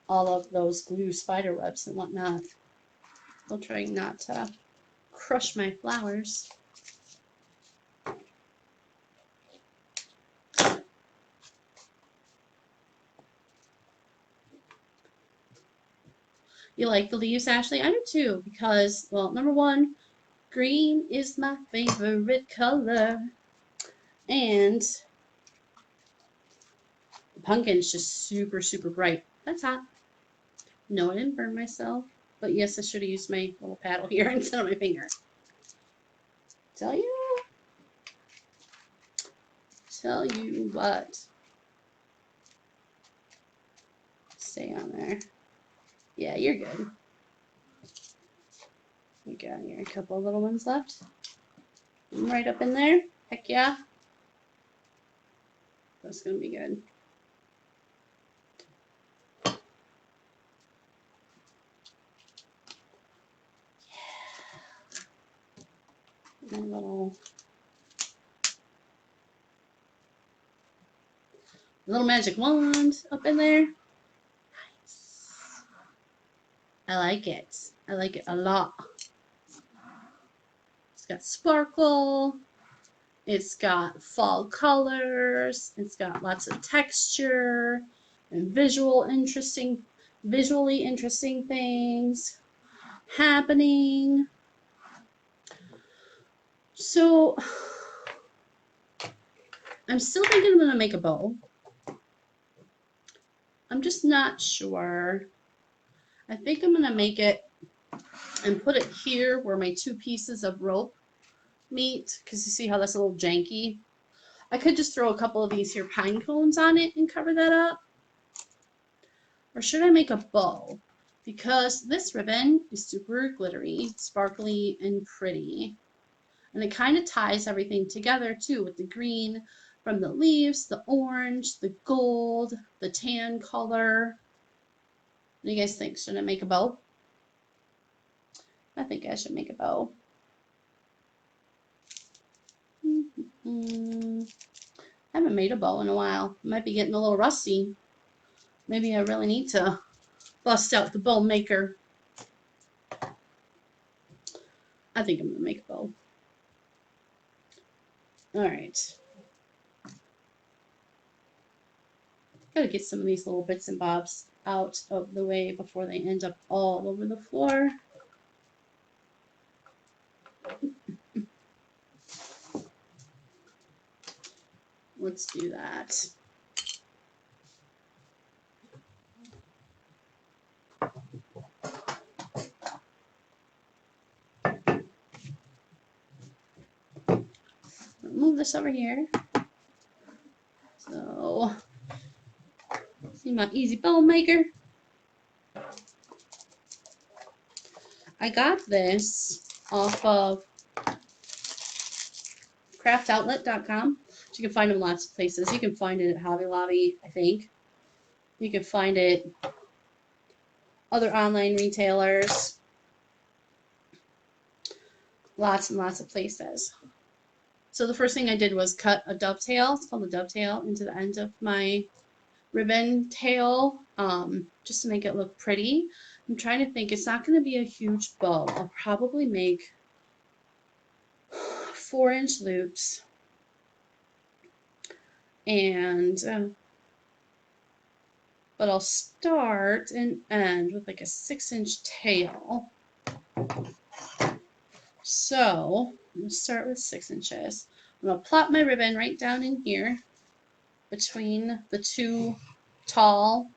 Speaker 1: all of those glue spider webs and whatnot. I'll try not to crush my flowers. You like the leaves, Ashley? I do too, because, well, number one, green is my favorite color. And the pumpkin's just super bright. That's hot. No, I didn't burn myself. But yes, I should have used my little paddle here instead of my finger. Tell you what. Stay on there. Yeah, you're good. We got here a couple little ones left. Right up in there. Heck yeah. That's gonna be good. Yeah. My little magic wand up in there. Nice. I like it. I like it a lot. It's got sparkle. It's got fall colors. It's got lots of texture and visually interesting things happening. So I'm still thinking I'm gonna make a bow. I'm just not sure. I think I'm gonna make it and put it here where my two pieces of rope meet, because you see how that's a little janky. I could just throw a couple of these here pine cones on it and cover that up. Or should I make a bow? Because this ribbon is super glittery, sparkly, and pretty. And it kind of ties everything together too, with the green from the leaves, the orange, the gold, the tan color. What do you guys think? Should I make a bow? I think I should make a bow. I haven't made a bow in a while. Might be getting a little rusty. Maybe I really need to bust out the bow maker. I think I'm going to make a bow. Alright. Gotta get some of these little bits and bobs out of the way before they end up all over the floor. let's do that. Move this over here. So, see my easy bow maker. I got this off of craftoutlet.com. You can find them lots of places. You can find it at Hobby Lobby, I think. You can find it other online retailers. Lots and lots of places. So the first thing I did was cut a dovetail. It's called a dovetail into the end of my ribbon tail, just to make it look pretty. I'm trying to think. It's not going to be a huge bow. I'll probably make 4-inch loops. And but I'll start and end with like a 6-inch tail. So I'm going to start with 6 inches. I'm going to plop my ribbon right down in here between the two tall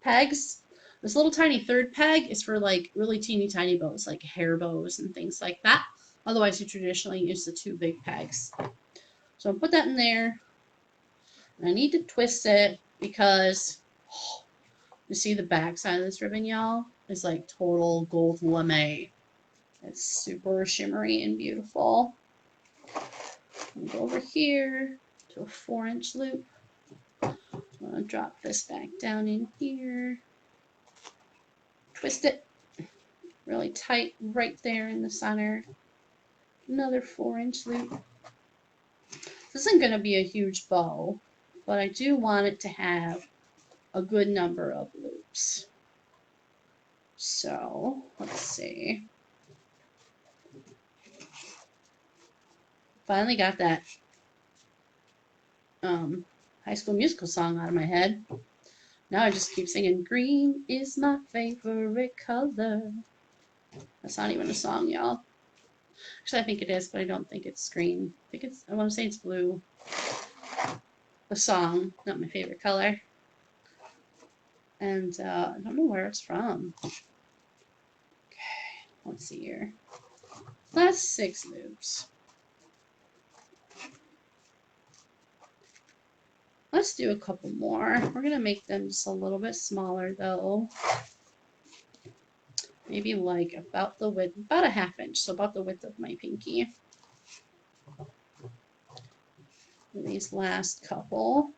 Speaker 1: pegs. This little tiny third peg is for like really teeny tiny bows, like hair bows and things like that. Otherwise, you traditionally use the two big pegs. So I'll put that in there. And I need to twist it because you see the back side of this ribbon, y'all? It's like total gold lame. It's super shimmery and beautiful. I'll go over here to a 4-inch loop. I'm going to drop this back down in here. Twist it really tight right there in the center. Another 4-inch loop. This isn't going to be a huge bow, but I do want it to have a good number of loops. So let's see. Finally got that High School Musical song out of my head. Now I just keep singing, green is my favorite color. That's not even a song, y'all. Actually, I think it is, but I don't think it's green. I want to say it's blue. The song, not my favorite color. And I don't know where it's from. Okay, let's see here. That's 6 loops. Let's do a couple more. We're going to make them just a little bit smaller though. Maybe like about the width, about a 1/2 inch, so about the width of my pinky. These last couple.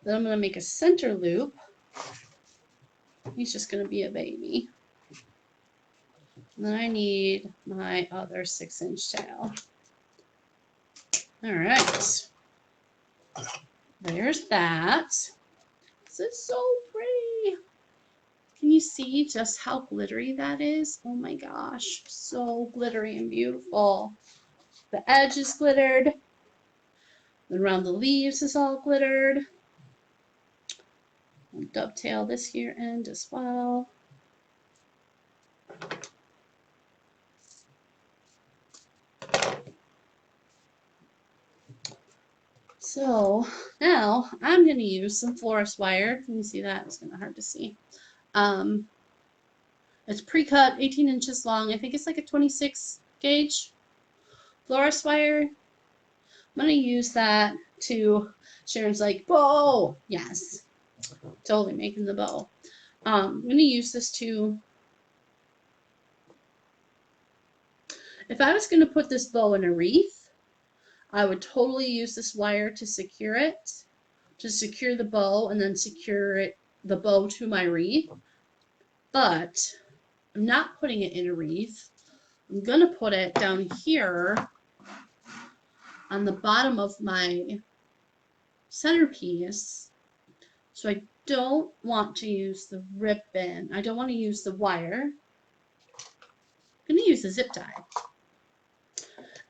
Speaker 1: Then I'm going to make a center loop. He's just going to be a baby. And then I need my other 6-inch tail. All right. There's that. This is so pretty. Can you see just how glittery that is? Oh my gosh, so glittery and beautiful. The edge is glittered. And around the leaves is all glittered. I'll dovetail this here end as well. So now I'm going to use some florist wire. Can you see that? It's kind of hard to see. It's pre-cut, 18 inches long. I think it's like a 26 gauge florist wire. I'm going to use that to, Sharon's like, bow! Yes, totally making the bow. I'm going to use this to, if I was going to put this bow in a wreath, I would totally use this wire to secure it, to secure the bow and then secure the bow to my wreath. But I'm not putting it in a wreath. I'm going to put it down here on the bottom of my centerpiece. So I don't want to use the ribbon. I don't want to use the wire. I'm going to use a zip tie.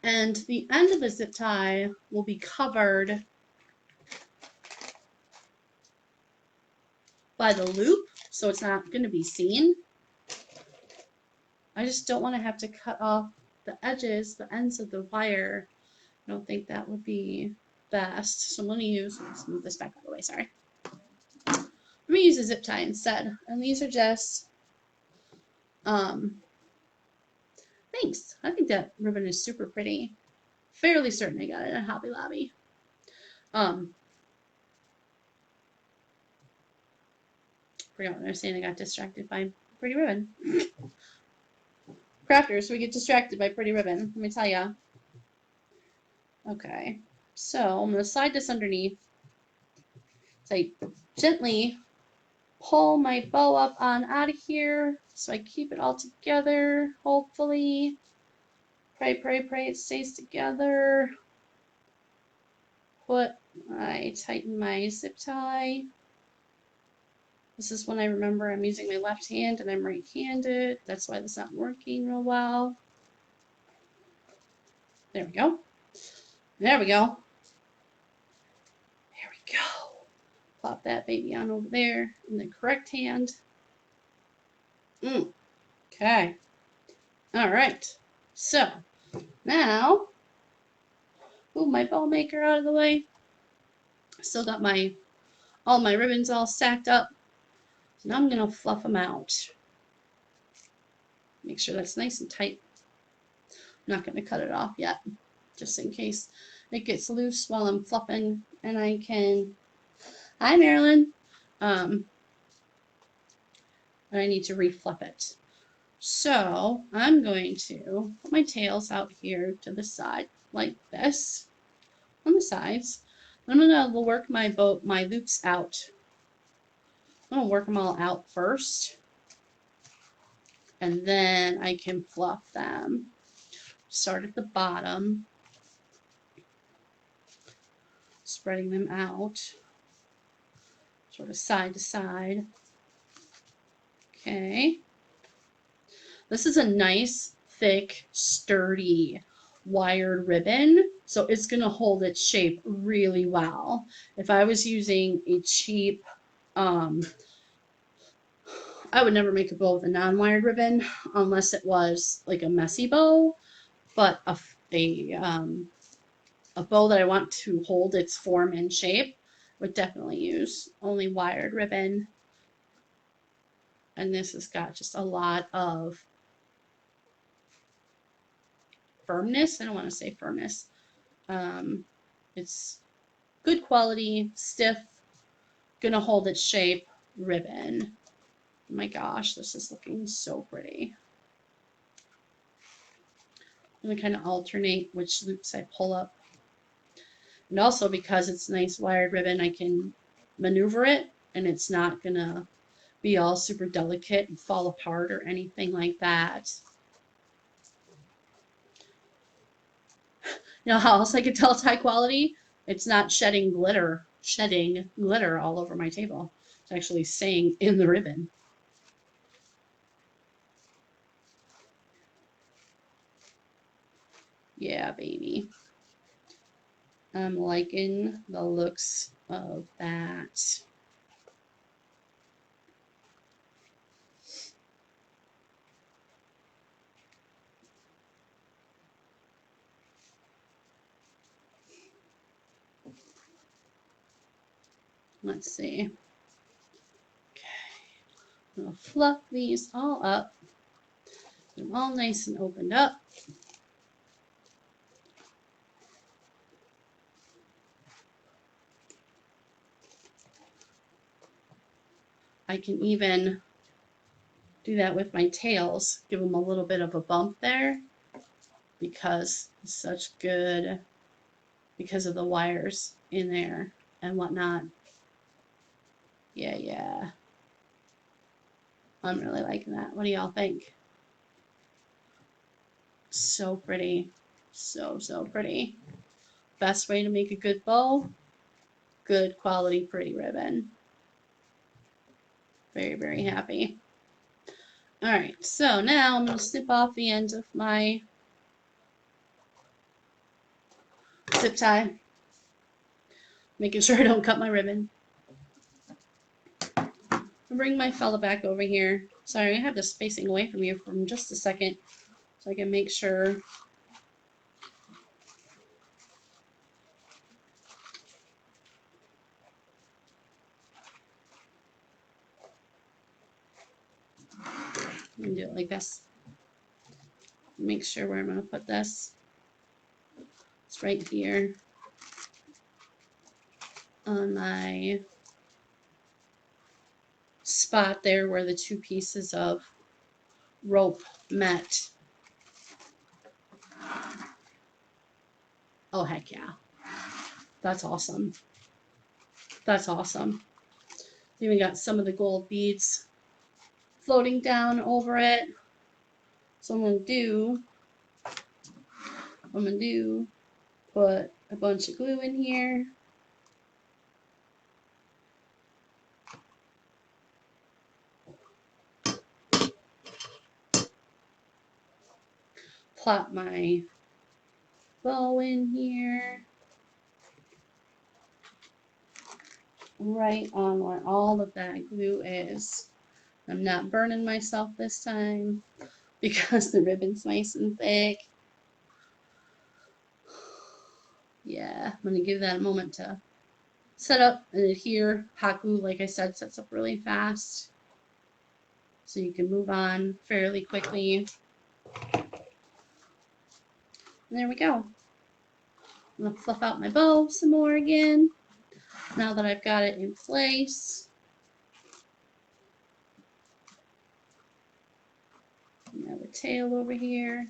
Speaker 1: And the end of the zip tie will be covered by the loop, so it's not going to be seen. I just don't want to have to cut off the edges, the ends of the wire, I don't think that would be best. So I'm going to use, let's move this back out of the way, sorry. I'm going to use a zip tie instead. And these are just, thanks. I think that ribbon is super pretty. Fairly certain I got it at Hobby Lobby. Forgot what I was saying. I got distracted by pretty ribbon. Crafters, we get distracted by pretty ribbon. Let me tell ya. Okay, so I'm going to slide this underneath. So I gently pull my bow up on out of here so I keep it all together, hopefully. Pray, pray, pray it stays together. I tighten my zip tie. This is when I remember I'm using my left hand and I'm right-handed. That's why this is not working real well. There we go. There we go. There we go. Plop that baby on over there in the correct hand. Okay. All right. So now, move my bow maker out of the way. Still got all my ribbons all stacked up. So now I'm gonna fluff them out. Make sure that's nice and tight. I'm not gonna cut it off yet, just in case it gets loose while I'm fluffing, and I can. Hi, Marilyn. And I need to refluff it. So I'm going to put my tails out here to the side like this on the sides. I'm gonna work my loops out. I'm gonna work them all out first, and then I can fluff them. Start at the bottom, spreading them out, sort of side to side. Okay. This is a nice, thick, sturdy, wired ribbon, so it's going to hold its shape really well. If I was using a cheap, I would never make a bow with a non-wired ribbon unless it was like a messy bow, but a bow that I want to hold its form and shape would definitely use only wired ribbon. And this has got just a lot of firmness. I don't want to say firmness. It's good quality, stiff, gonna hold its shape ribbon. Oh my gosh, this is looking so pretty. I'm gonna kind of alternate which loops I pull up. And also because it's nice wired ribbon, I can maneuver it and it's not gonna be all super delicate and fall apart or anything like that. You know how else I can tell it's high quality? It's not shedding glitter all over my table. It's actually staying in the ribbon. Yeah, baby. I'm liking the looks of that. Let's see. Okay. I'm going to fluff these all up. Get them all nice and opened up. I can even do that with my tails, give them a little bit of a bump there because it's such good, because of the wires in there and whatnot. Yeah. I'm really liking that. What do y'all think? So pretty. So pretty. Best way to make a good bow, good quality pretty ribbon. Very happy. All right, so now I'm going to snip off the end of my zip tie, making sure I don't cut my ribbon. I'll bring my fella back over here. Sorry, I have this facing away from you for just a second so I can make sure do it like this. Make sure where I'm going to put this. It's right here on my spot there where the two pieces of rope met. Oh, heck yeah. That's awesome. That's awesome. Even got some of the gold beads floating down over it. So I'm going to put a bunch of glue in here. Plop my bow in here. Right on where all of that glue is. I'm not burning myself this time because the ribbon's nice and thick. Yeah, I'm going to give that a moment to set up and adhere. Hot glue, like I said, sets up really fast. So you can move on fairly quickly. And there we go. I'm going to fluff out my bow some more again. Now that I've got it in place. I have a tail over here.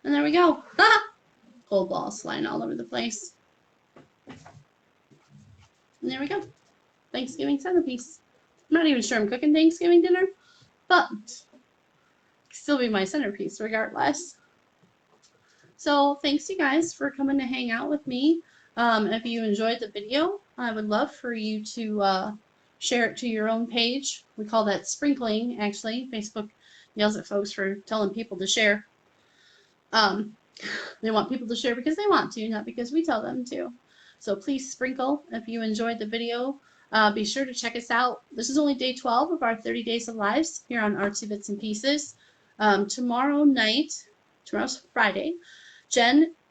Speaker 1: And there we go. Gold balls flying all over the place. And there we go. Thanksgiving centerpiece. I'm not even sure I'm cooking Thanksgiving dinner, but still be my centerpiece regardless. So thanks you guys for coming to hang out with me. If you enjoyed the video, I would love for you to share it to your own page. We call that sprinkling, actually. Facebook yells at folks for telling people to share. They want people to share because they want to, not because we tell them to. So please sprinkle if you enjoyed the video. Be sure to check us out. This is only day 12 of our 30 Days of Lives here on Artsy Bits and Pieces. Tomorrow's Friday,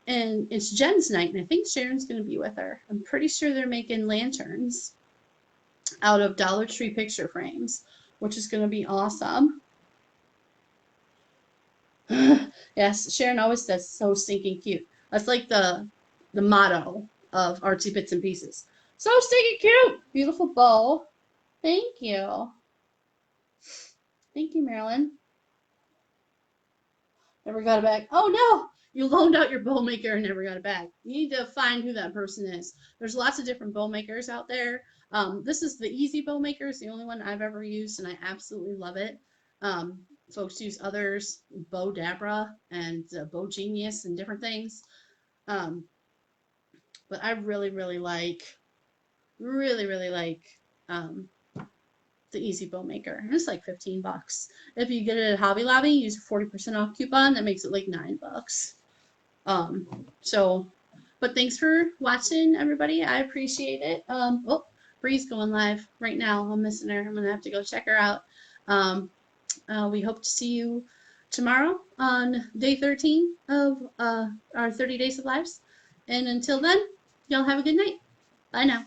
Speaker 1: it's Jen's night, and I think Sharon's going to be with her. I'm pretty sure they're making lanterns out of Dollar Tree picture frames, which is going to be awesome. Yes, Sharon always says so stinking cute. That's like the motto of Artsy Bits and Pieces. So stinking cute! Beautiful bow. Thank you. Thank you, Marilyn. Never got it back. Oh no! You loaned out your bow maker and never got it back. You need to find who that person is. There's lots of different bow makers out there. This is the Easy Bow Maker. It's the only one I've ever used, and I absolutely love it. Folks use others, Bow Dabra and Bow Genius and different things. But I really like the Easy Bow Maker. It's like $15. If you get it at Hobby Lobby, use a 40% off coupon. That makes it like $9. But thanks for watching, everybody. I appreciate it. Oh, Bree's going live right now. I'm missing her. I'm gonna have to go check her out. We hope to see you tomorrow on day 13 of our 30 Days of Lives. And until then, y'all have a good night. Bye now.